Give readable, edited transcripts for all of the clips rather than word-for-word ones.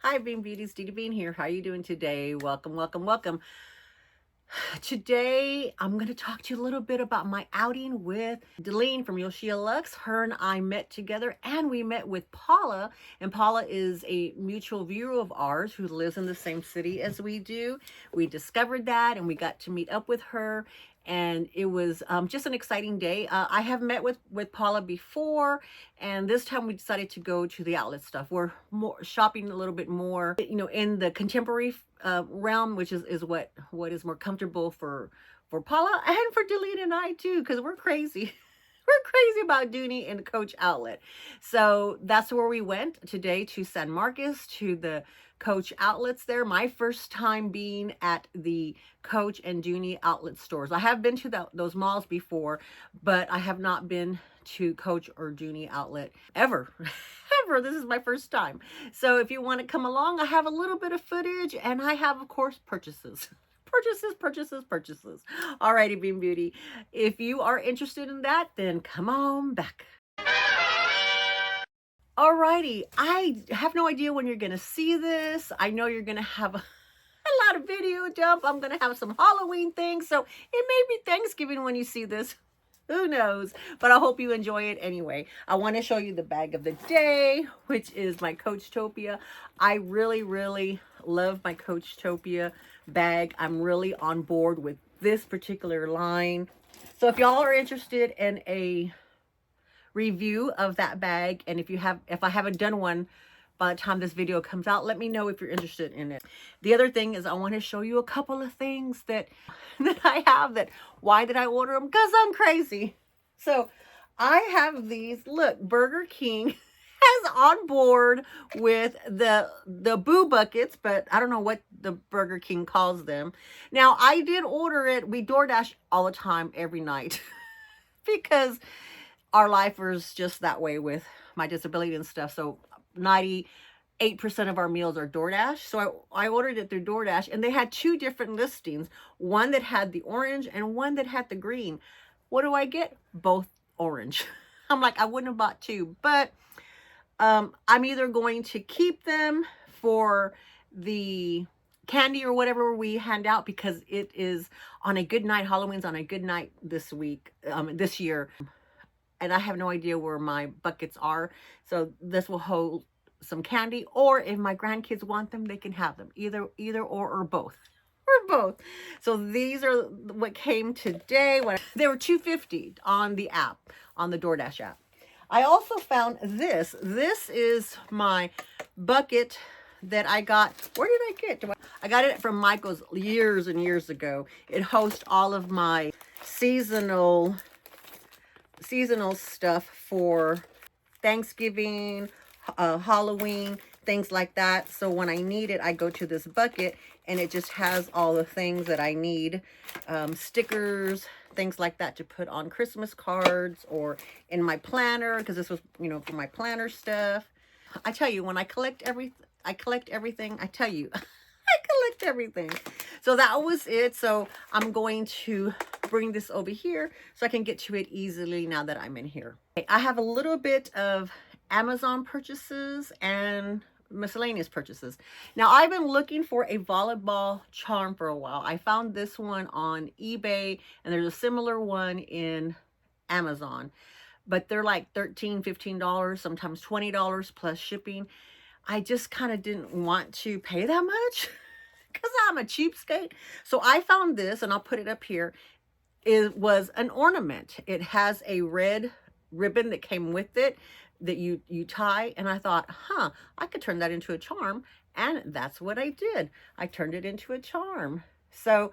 Hi, Beanbeauties, Deleen here. How are you doing today? Welcome, welcome, welcome. Today, I'm going to talk to you a little bit about my outing with Deleen from Yoshea Lux. Her and I met together, and we met with Paula. And Paula is a mutual viewer of ours who lives in the same city as we do. We discovered that, and we got to meet up with her. And it was just an exciting day. I have met with Paula before, and this time we decided to go to the outlet stuff. We're more shopping a little bit more, in the contemporary realm, which is what is more comfortable for Paula and for Deleen and I too, because we're crazy. We're crazy about Dooney and Coach outlet. So that's where we went today, to San Marcos, to the Coach outlets there. My first time being at the Coach and Dooney outlet stores. I have been to those malls before, but I have not been to Coach or Dooney outlet ever. Ever. This is my first time. So if you want to come along, I have a little bit of footage, and I have, of course, purchases. Purchases. Alrighty, Beanbeauti. If you are interested in that, then come on back. Alrighty, I have no idea when you're going to see this. I know you're going to have a lot of video dump. I'm going to have some Halloween things, so it may be Thanksgiving when you see this. Who knows? But I hope you enjoy it anyway. I want to show you the bag of the day, which is my Coachtopia. I really love my Coachtopia bag. I'm really on board with this particular line. So if y'all are interested in a review of that bag, and if I haven't done one by the time this video comes out, let me know if you're interested in it. The other thing is I want to show you a couple of things that I have. Why did I order them? Because I'm crazy. So I have these. Look, Burger King has on board with the Boo buckets, but I don't know what the Burger King calls them. Now, I did order it. We DoorDash all the time, every night, because our life is just that way with my disability and stuff. So 98% of our meals are DoorDash. So I ordered it through DoorDash, and they had two different listings. One that had the orange and one that had the green. What do I get? Both orange. I'm like, I wouldn't have bought two, but I'm either going to keep them for the candy or whatever we hand out, because it is on a good night. Halloween's on a good night this year. And I have no idea where my buckets are. So this will hold some candy, or if my grandkids want them, they can have them. Either or both. Or both. So these are what came today. They were $2.50 on the app, on the DoorDash app. I also found this. This is my bucket that I got. Where did I get? I got it from Michael's years and years ago. It hosts all of my seasonal stuff for Thanksgiving, Halloween, things like that. So when I need it, I go to this bucket, and it just has all the things that I need. Stickers, things like that to put on Christmas cards or in my planner, because this was, for my planner stuff. I tell you, when I collect everything, I tell you, I collect everything. So that was it. So I'm going to bring this over here so I can get to it easily now that I'm in here. I have a little bit of Amazon purchases and miscellaneous purchases. Now, I've been looking for a volleyball charm for a while. I found this one on eBay, and there's a similar one in Amazon, but they're like $13, $15, sometimes $20 plus shipping. I just kind of didn't want to pay that much because I'm a cheapskate. So I found this, and I'll put it up here. It was an ornament. It has a red ribbon that came with it that you tie, and I thought, I could turn that into a charm, and that's what I did. I turned it into a charm. So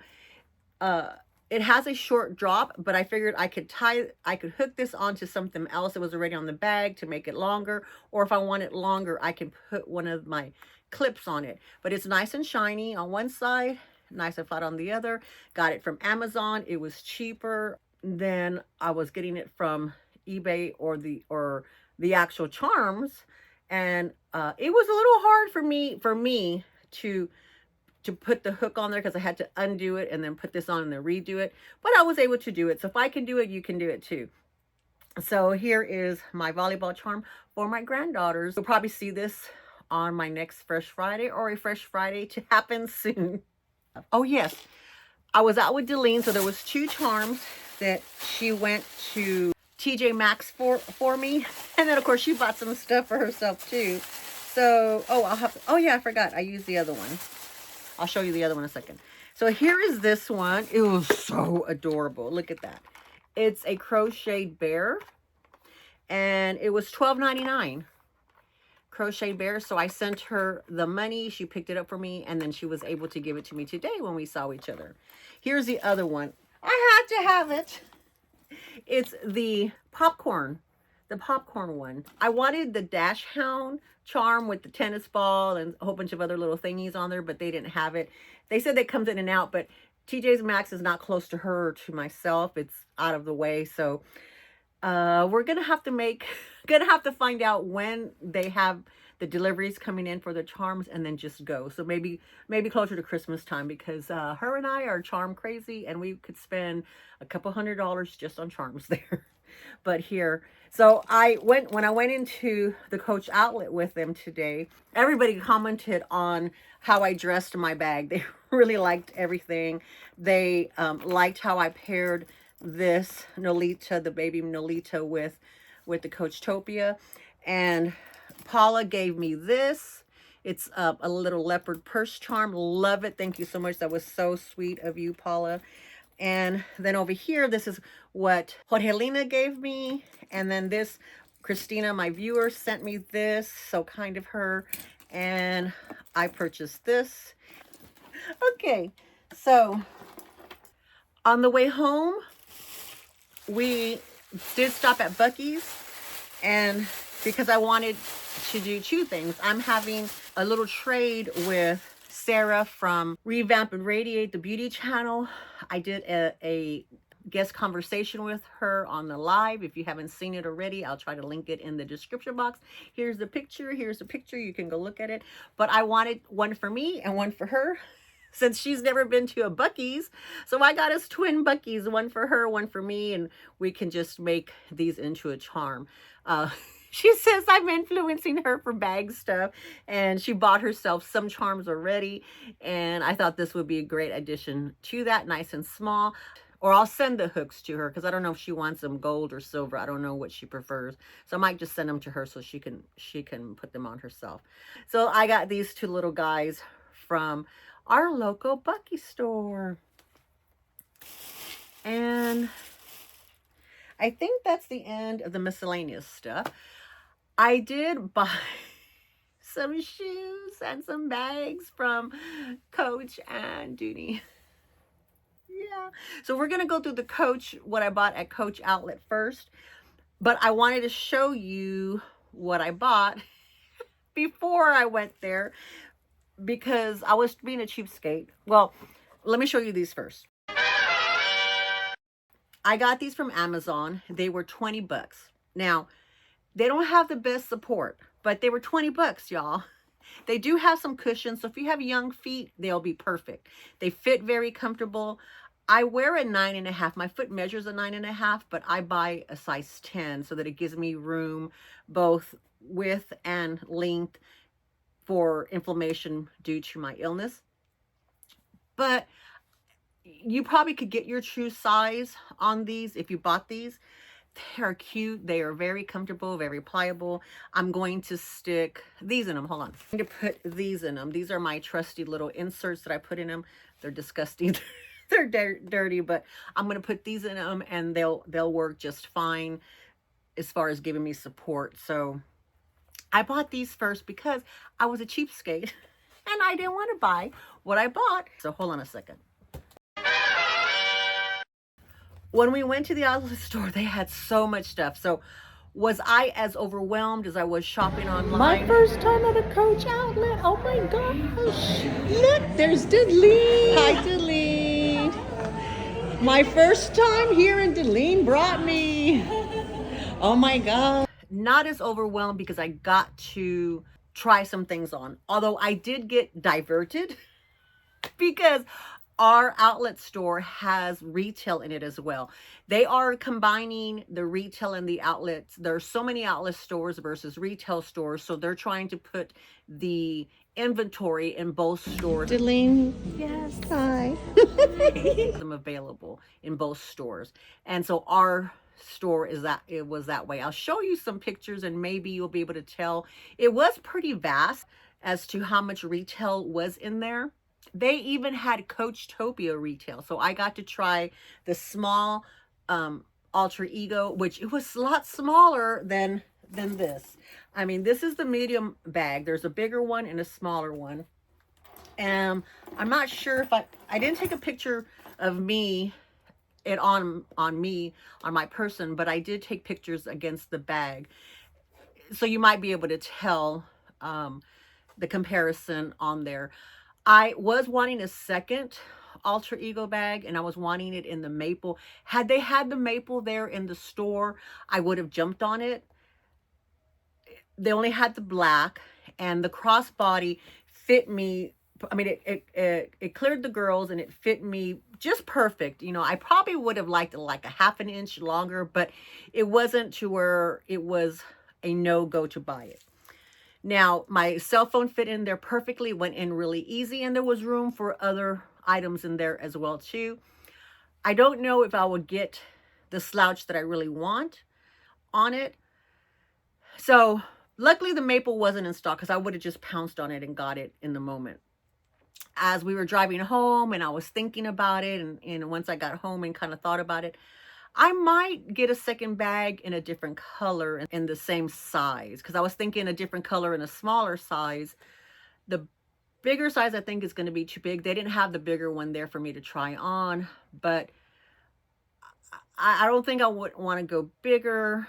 it has a short drop, but I figured I could hook this onto something else that was already on the bag to make it longer, or if I want it longer, I can put one of my clips on it. But it's nice and shiny on one side, nice and flat on the other. Got it from Amazon. It was cheaper than I was getting it from eBay or the actual charms, and it was a little hard for me to put the hook on there, because I had to undo it and then put this on and then redo it, but I was able to do it. So if I can do it, you can do it too. So here is my volleyball charm for my granddaughters. You'll probably see this on my next Fresh Friday, or a Fresh Friday to happen soon. Oh yes, I was out with Deleen, so there was 2 charms that she went to TJMaxx for me, and then of course she bought some stuff for herself too. So oh yeah, I forgot, I used the other one. I'll show you the other one in a second. So here is this one. It was so adorable. Look at that. It's a crocheted bear, and it was $12.99. Crochet bear. So I sent her the money. She picked it up for me, and then she was able to give it to me today when we saw each other. Here's the other one. I had to have it. It's the popcorn one. I wanted the Dash Hound charm with the tennis ball and a whole bunch of other little thingies on there, but they didn't have it. They said they comes in and out, but TJMaxx is not close to her or to myself. It's out of the way. So we're gonna have to find out when they have the deliveries coming in for the charms, and then just go. So maybe closer to Christmas time, because her and I are charm crazy, and we could spend a couple $100 just on charms there. But here, so when I went into the Coach outlet with them today, everybody commented on how I dressed my bag. They really liked everything. They liked how I paired this Nolita, the baby Nolita, with the Coachtopia. And Paula gave me this. It's a little leopard purse charm. Love it. Thank you so much. That was so sweet of you, Paula. And then over here, this is what Jorgelina gave me. And then this, Christina, my viewer, sent me this. So kind of her. And I purchased this. Okay, so on the way home, we did stop at Buc-ee's, and because I wanted to do 2 things. I'm having a little trade with Sara from Revamp and Radiate, the beauty channel. I did a guest conversation with her on the live. If you haven't seen it already, I'll try to link it in the description box. Here's the picture. You can go look at it. But I wanted one for me and one for her, since she's never been to a Buc-ee's. So I got us twin Buc-ee's, one for her, one for me, and we can just make these into a charm. She says I'm influencing her for bag stuff, and she bought herself some charms already, and I thought this would be a great addition to that, nice and small. Or I'll send the hooks to her, because I don't know if she wants them gold or silver. I don't know what she prefers. So I might just send them to her so she can put them on herself. So I got these 2 little guys from our local Buc-ee store. And I think that's the end of the miscellaneous stuff. I did buy some shoes and some bags from Coach and Dooney. Yeah. So we're going to go through the Coach, what I bought at Coach outlet first. But I wanted to show you what I bought before I went there, because I was being a cheapskate. Well, let me show you these first. I got these from Amazon. They were 20 bucks. Now, they don't have the best support, but they were 20 bucks, y'all. They do have some cushions, so if you have young feet, they'll be perfect. They fit very comfortable. I wear a 9.5. My foot measures a 9.5, but I buy a size 10 so that it gives me room, both width and length, for inflammation due to my illness. But you probably could get your true size on these if you bought these. They are cute. They are very comfortable, very pliable. I'm going to stick these in them. Hold on. I'm going to put these in them. These are my trusty little inserts that I put in them. They're disgusting. They're dirty, but I'm going to put these in them, and they'll work just fine as far as giving me support. So I bought these first because I was a cheapskate and I didn't want to buy what I bought. So hold on a second. When we went to the outlet store, they had so much stuff. So was I as overwhelmed as I was shopping online? My first time at a Coach outlet. Oh my gosh. Look, there's Deleen. Hi, Deleen. My first time here in Deleen brought me. Oh my God. Not as overwhelmed because I got to try some things on. Although I did get diverted because our outlet store has retail in it as well. They are combining the retail and the outlets. There are so many outlet stores versus retail stores, so they're trying to put the inventory in both stores. Deleen, yes, hi. Them available in both stores, and so our store is that it was that way. I'll show you some pictures and maybe you'll be able to tell. It was pretty vast as to how much retail was in there. They even had Coachtopia retail, so I got to try the small alter ego, which it was a lot smaller than this. I mean, this is the medium bag. There's a bigger one and a smaller one. And I'm not sure if I didn't take a picture of me on my person, but I did take pictures against the bag, so you might be able to tell the comparison on there. I was wanting a second alter ego bag, and I was wanting it in the maple. Had they had the maple there in the store, I would have jumped on it. They only had the black, and the crossbody fit me. I mean, it cleared the girls and it fit me just perfect. You know, I probably would have liked it like a half an inch longer, but it wasn't to where it was a no-go to buy it. Now, my cell phone fit in there perfectly, went in really easy, and there was room for other items in there as well too. I don't know if I would get the slouch that I really want on it. So luckily the maple wasn't in stock, because I would have just pounced on it and got it in the moment. As we were driving home and I was thinking about it, and once I got home and kind of thought about it, I might get a second bag in a different color in the same size, because I was thinking a different color in a smaller size. The bigger size I think is going to be too big. They didn't have the bigger one there for me to try on, but I don't think I would want to go bigger,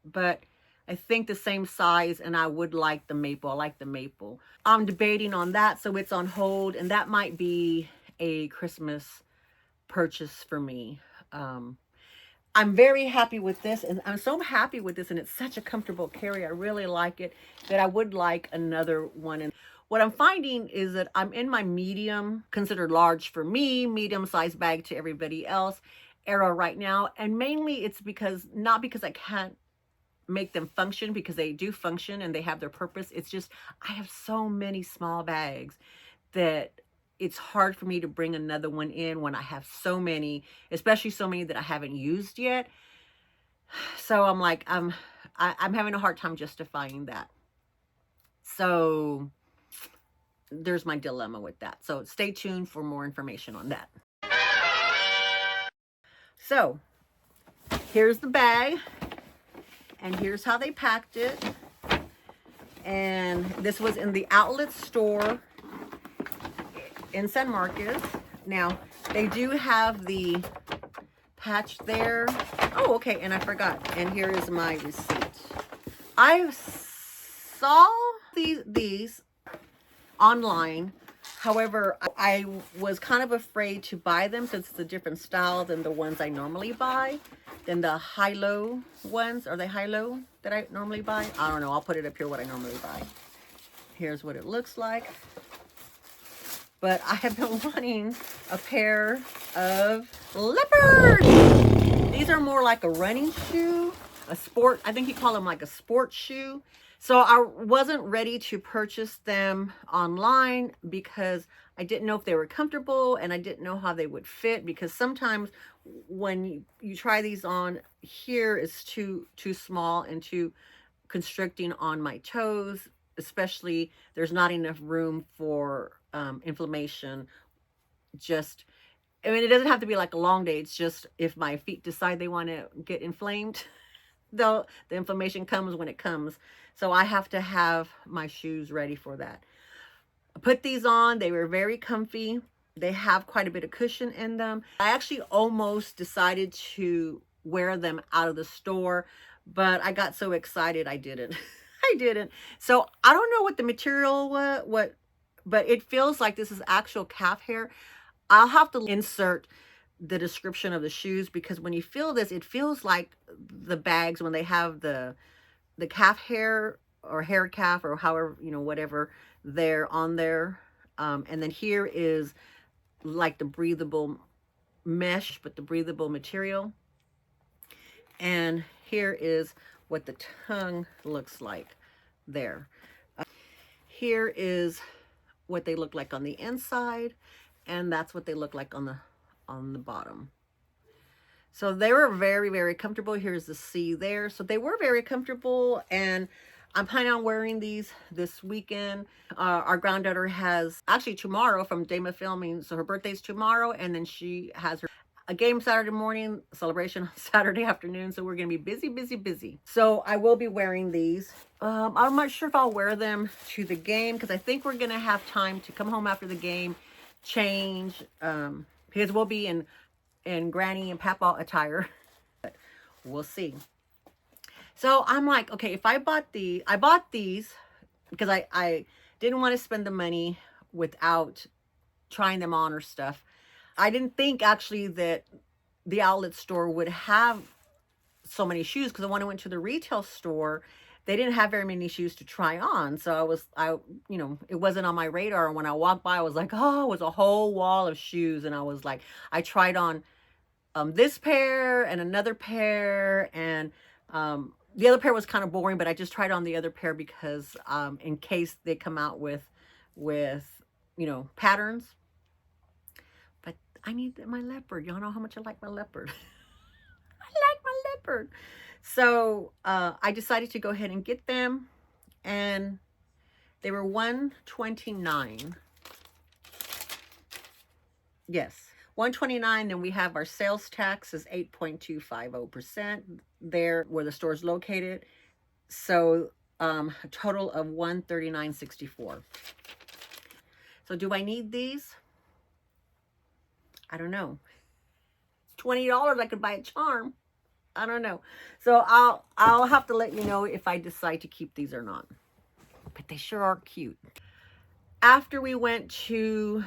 but I think the same size, and I would like the maple. I like the maple. I'm debating on that, so it's on hold, and that might be a Christmas purchase for me. I'm very happy with this, and I'm so happy with this, and it's such a comfortable carry. I really like it, that I would like another one. And what I'm finding is that I'm in my medium, considered large for me, medium-sized bag to everybody else, era right now. And mainly it's because, not because I can't make them function, because they do function and they have their purpose. It's just I have so many small bags that it's hard for me to bring another one in when I have so many, especially so many that I haven't used yet. So I'm like, I'm having a hard time justifying that. So there's my dilemma with that. So stay tuned for more information on that. So here's the bag, and here's how they packed it. And this was in the outlet store in San Marcos. Now, they do have the patch there. Oh, okay, and I forgot. And here is my receipt. I saw these online. However, I was kind of afraid to buy them since it's a different style than the ones I normally buy, than the high-low ones. Are they high-low that I normally buy? I don't know. I'll put it up here what I normally buy. Here's what it looks like. But I have been wanting a pair of Leopards. These are more like a running shoe, a sport. I think you call them like a sport shoe. So I wasn't ready to purchase them online because I didn't know if they were comfortable, and I didn't know how they would fit, because sometimes when you try these on, here is too small and too constricting on my toes, especially there's not enough room for inflammation. Just, I mean, it doesn't have to be like a long day. It's just if my feet decide they want to get inflamed, though, the inflammation comes when it comes. So I have to have my shoes ready for that. I put these on. They were very comfy. They have quite a bit of cushion in them. I actually almost decided to wear them out of the store, but I got so excited I didn't. I didn't. So I don't know what the material was, but it feels like this is actual calf hair. I'll have to insert the description of the shoes, because when you feel this, it feels like the bags when they have the calf hair or hair calf or however, you know, whatever they're on there. And then here is like the breathable mesh, but the breathable material. And here is what the tongue looks like there. Here is what they look like on the inside, and that's what they look like on the bottom. So they were very, very comfortable. Here's the C there. So they were very comfortable, and I'm planning on wearing these this weekend. Our granddaughter has, actually tomorrow from Dama Filming, so her birthday's tomorrow, and then she has a game Saturday morning, celebration Saturday afternoon, so we're going to be busy, busy, busy. So I will be wearing these. I'm not sure if I'll wear them to the game, because I think we're going to have time to come home after the game, change, because we'll be in Granny and Papa attire. But we'll see. So I'm like, okay, if I bought these because I didn't want to spend the money without trying them on or stuff. I didn't think actually that the outlet store would have so many shoes, because when I went to the retail store, they didn't have very many shoes to try on. So you know, it wasn't on my radar. And when I walked by, I was like, oh, it was a whole wall of shoes. And I was like, I tried on this pair and another pair, and the other pair was kind of boring, but I just tried on the other pair because in case they come out with you know, patterns. But I need my leopard. Y'all know how much I like my leopard. I like my leopard. So I decided to go ahead and get them, and they were $129. Yes, $129. Then we have our sales tax is 8.250% there where the store is located. So a total of $139.64. So do I need these? I don't know. $20, I could buy a charm. I don't know. So I'll have to let you know if I decide to keep these or not. But they sure are cute. After we went to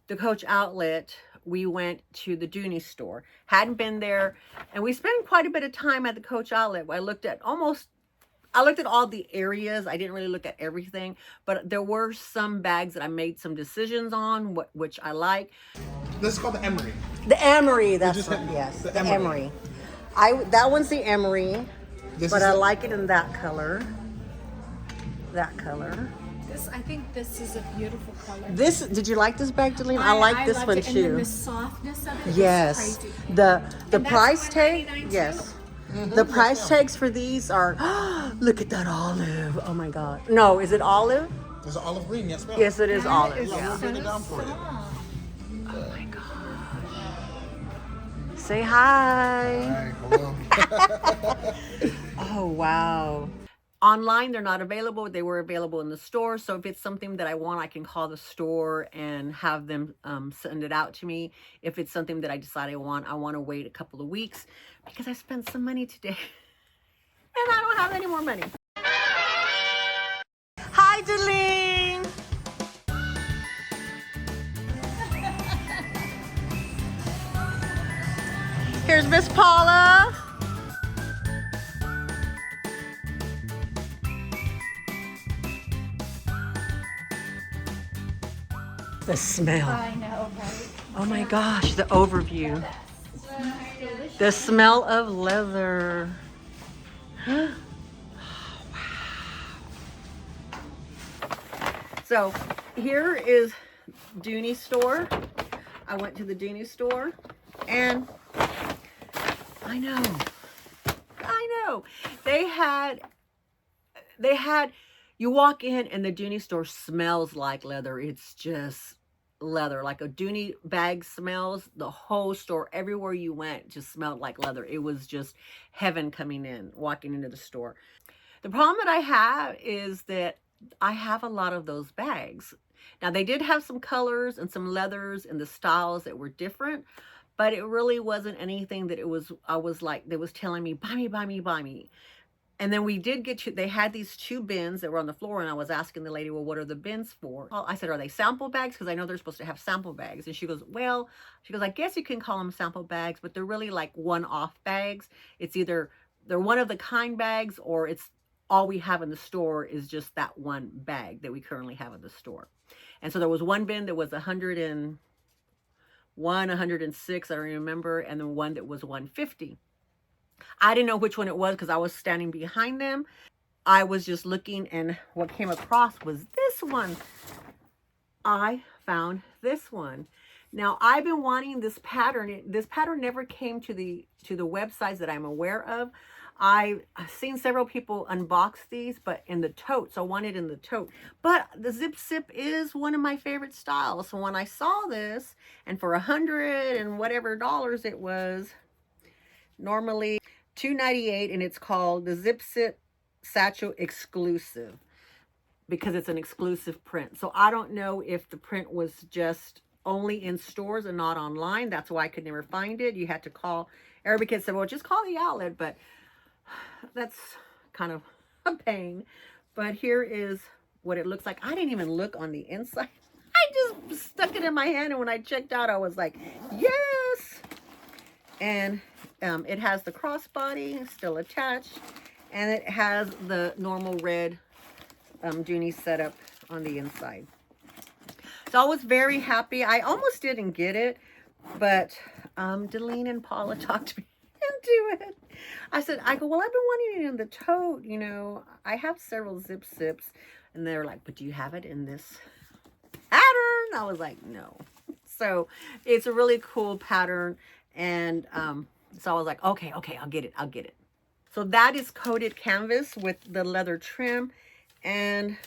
the Coach outlet, we went to the Dooney store. Hadn't been there, and we spent quite a bit of time at the Coach outlet. I looked at all the areas. I didn't really look at everything, but there were some bags that I made some decisions on, which I like. This is called the Emery. The Emery, that's what, yes, the Emery. That one's the Emery, but I like it in that color. That color. I think this is a beautiful color. Did you like this bag, Deleen? I like this one it. too. And then the softness of it yes. is crazy. The price tag, yes. Mm-hmm. The price tags for these are, look at that olive. Oh my God. No, is it olive? It's olive green, yes, ma'am. Yes, it is olive. Is Yeah. We'll bring it down for you. Oh my gosh. Say hi. Hi, Oh, wow. Online, they're not available. They were available in the store. So if it's something that I want, I can call the store and have them send it out to me. If it's something that I decide I want to wait a couple of weeks because I spent some money today and I don't have any more money. Hi, Deleen. Here's Miss Paula. The smell. I know, right? Oh my gosh, the overview. The smell of leather. Wow. So here is Dooney store. I went to the Dooney store and I know. They had, you walk in and the Dooney store smells like leather. It's just leather, like a Dooney bag smells. The whole store, everywhere you went, just smelled like leather. It was just heaven walking into the store. The problem that I have is that I have a lot of those bags. Now, they did have some colors and some leathers and the styles that were different, but it really wasn't anything that I was like, that was telling me, buy me, buy me, buy me. And then we did get to, they had these two bins that were on the floor, and I was asking the lady, well, what are the bins for? Well, I said, are they sample bags? Because I know they're supposed to have sample bags. And she goes, I guess you can call them sample bags, but they're really like one-off bags. It's either they're one of the kind bags, or it's all we have in the store is just that one bag that we currently have in the store. And so there was one bin that was $130, one 106, I don't remember, and then one that was 150. I didn't know which one it was because I was standing behind them. I was just looking, and what came across was this one. I found this one. Now, I've been wanting this pattern. This pattern never came to the websites that I'm aware of. I've seen several people unbox these, but in the tote. So I want it in the tote. But the zip zip is one of my favorite styles. So when I saw this, and for $100 and whatever dollars it was, normally $2.98, and it's called the Zip Zip Satchel Exclusive because it's an exclusive print. So I don't know if the print was just only in stores and not online. That's why I could never find it. You had to call. Everybody said, well, just call the outlet, but that's kind of a pain. But here is what it looks like. I didn't even look on the inside. I just stuck it in my hand, and when I checked out, I was like, yes. And it has the crossbody still attached, and it has the normal red Dooney setup on the inside. So I was very happy. I almost didn't get it, but Deleen and Paula talked me into it. I go, well, I've been wanting it in the tote. You know, I have several zip zips, and they're like, but do you have it in this pattern? I was like, no. So it's a really cool pattern, and so I was like, okay, I'll get it. So that is coated canvas with the leather trim, and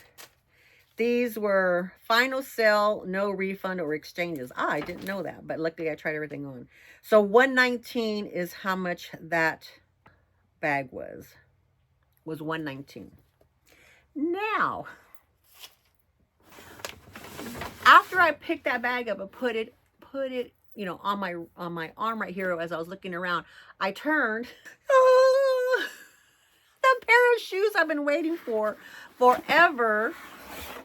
these were final sale, no refund or exchanges. I didn't know that, but luckily I tried everything on. So $119 is how much that bag was $119. Now, after I picked that bag up and put it, you know, on my arm right here as I was looking around, I turned. The pair of shoes I've been waiting for forever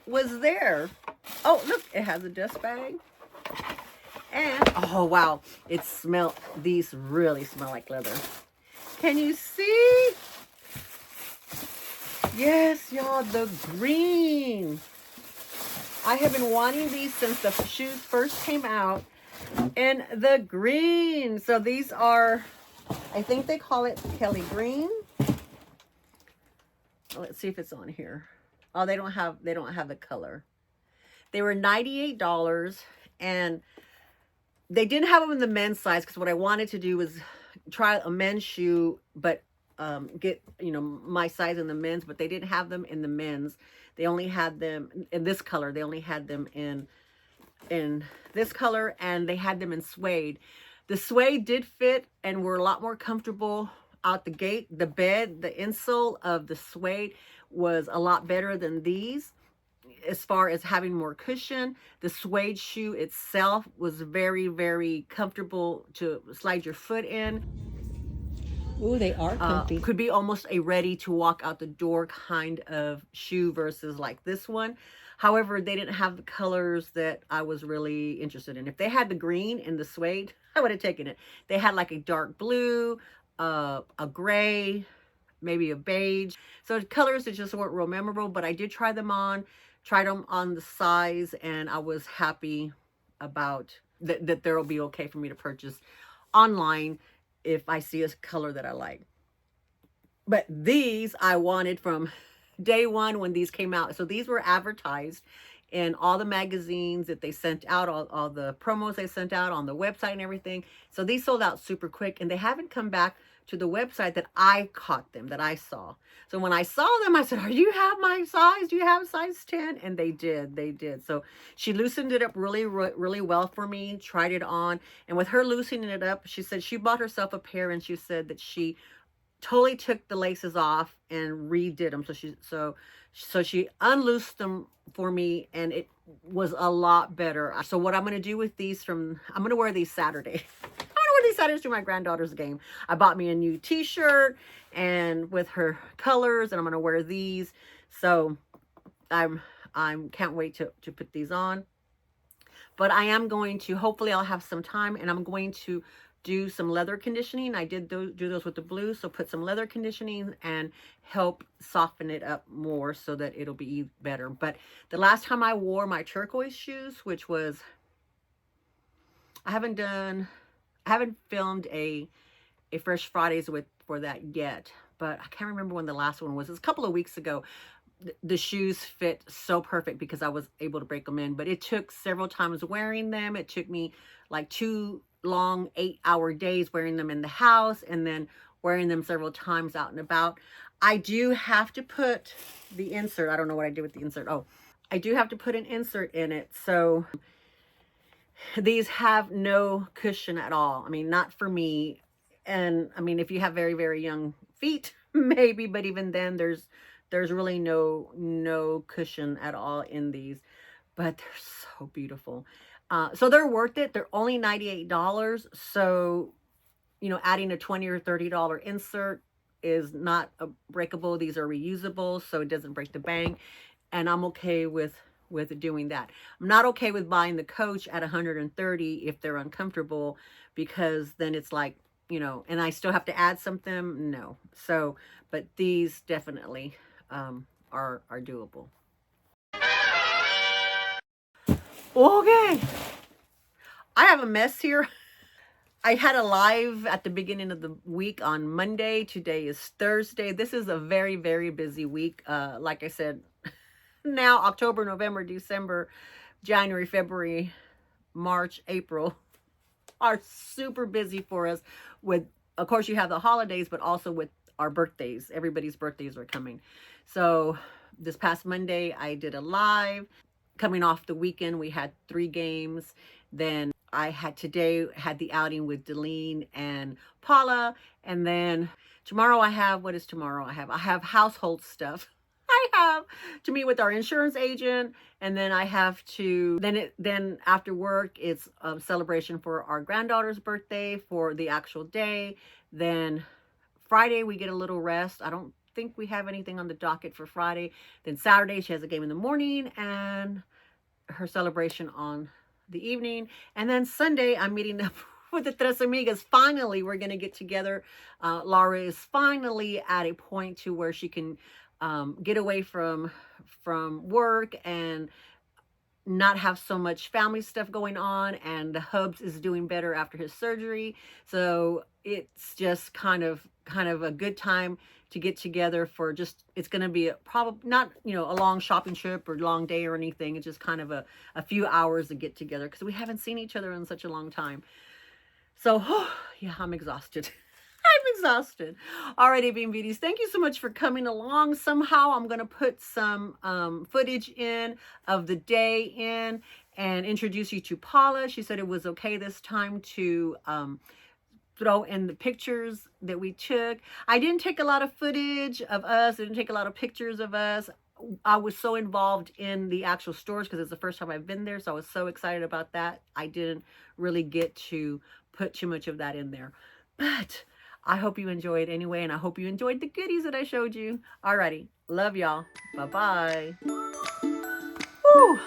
was there. Oh, look, it has a dust bag. And, oh, wow, these really smell like leather. Can you see? Yes, y'all, the green. I have been wanting these since the shoes first came out. And the green. So these are, I think they call it Kelly green. Let's see if it's on here. Oh, they don't have the color. They were $98, and they didn't have them in the men's size because what I wanted to do was try a men's shoe, but get, you know, my size in the men's, but they didn't have them in the men's. They only had them in this color. They only had them in this color, and they had them in suede. The suede did fit and were a lot more comfortable out the gate. The bed, the insole of the suede was a lot better than these as far as having more cushion. The suede shoe itself was very, very comfortable to slide your foot in. Ooh, they are comfy. Could be almost a ready to walk out the door kind of shoe versus like this one. However, they didn't have the colors that I was really interested in. If they had the green and the suede, I would have taken it. They had like a dark blue, a gray, maybe a beige. So colors that just weren't real memorable, but I did try them on, tried them on the size, and I was happy about that they'll be okay for me to purchase online if I see a color that I like. But these I wanted from day one when these came out. So these were advertised in all the magazines that they sent out, all the promos they sent out on the website and everything. So these sold out super quick, and they haven't come back to the website that I caught them, that I saw. So when I saw them, I said, "Oh, you have my size? Do you have size 10? And they did. So she loosened it up really, really well for me, tried it on. And with her loosening it up, she said she bought herself a pair, and she said that she totally took the laces off and redid them. So she unloosed them for me, and it was a lot better. So what I'm going to do with these I'm going to wear these Saturday. These Saturdays to my granddaughter's game. I bought me a new t-shirt and with her colors, and I'm going to wear these. So I'm can't wait to put these on. But I am going to, hopefully I'll have some time, and I'm going to do some leather conditioning. I did do those with the blue, so put some leather conditioning and help soften it up more so that it'll be better. But the last time I wore my turquoise shoes, which was, I haven't filmed a Fresh Fridays for that yet, but I can't remember when the last one was. It was a couple of weeks ago. The shoes fit so perfect because I was able to break them in, but it took several times wearing them. It took me like 2 long 8-hour days wearing them in the house and then wearing them several times out and about. I do have to put the insert. I don't know what I did with the insert. Oh, I do have to put an insert in it. So these have no cushion at all. I mean, not for me. And I mean, if you have very, very young feet, maybe, but even then there's really no cushion at all in these, but they're so beautiful. So they're worth it. They're only $98. So, you know, adding a $20 or $30 insert is not breakable. These are reusable, so it doesn't break the bank. And I'm okay with doing that. I'm not okay with buying the Coach at $130 if they're uncomfortable, because then it's like, you know, and I still have to add something. No. So, but these definitely are doable. Okay, I have a mess here. I had a live at the beginning of the week on Monday. Today is Thursday. This is a very, very busy week. Like I said, now October, November, December, January, February, March, April are super busy for us with, of course, you have the holidays, but also with our birthdays. Everybody's birthdays are coming. So this past Monday, I did a live. Coming off the weekend, we had 3 games. Then I had the outing with Deleen and Paula. And then tomorrow I have, what is tomorrow? I have household stuff. I have to meet with our insurance agent, and then I have to, then after work, it's a celebration for our granddaughter's birthday for the actual day. Then Friday, we get a little rest. I don't think we have anything on the docket for Friday. Then Saturday, she has a game in the morning and her celebration on the evening. And then Sunday, I'm meeting up with the Tres Amigas. Finally, we're going to get together. Laura is finally at a point to where she can get away from work and not have so much family stuff going on, and the hubs is doing better after his surgery. So it's just kind of a good time to get together for just, it's going to be probably not, you know, a long shopping trip or long day or anything. It's just kind of a few hours to get together because we haven't seen each other in such a long time. So yeah, I'm exhausted. I'm exhausted. Alrighty, Beanbeauties, thank you so much for coming along. Somehow I'm going to put some footage in of the day in and introduce you to Paula. She said it was okay this time to throw in the pictures that we took. I didn't take a lot of footage of us. I didn't take a lot of pictures of us. I was so involved in the actual stores because it's the first time I've been there. So I was so excited about that. I didn't really get to put too much of that in there. But I hope you enjoyed anyway, and I hope you enjoyed the goodies that I showed you. Alrighty. Love y'all. Bye-bye. Woo.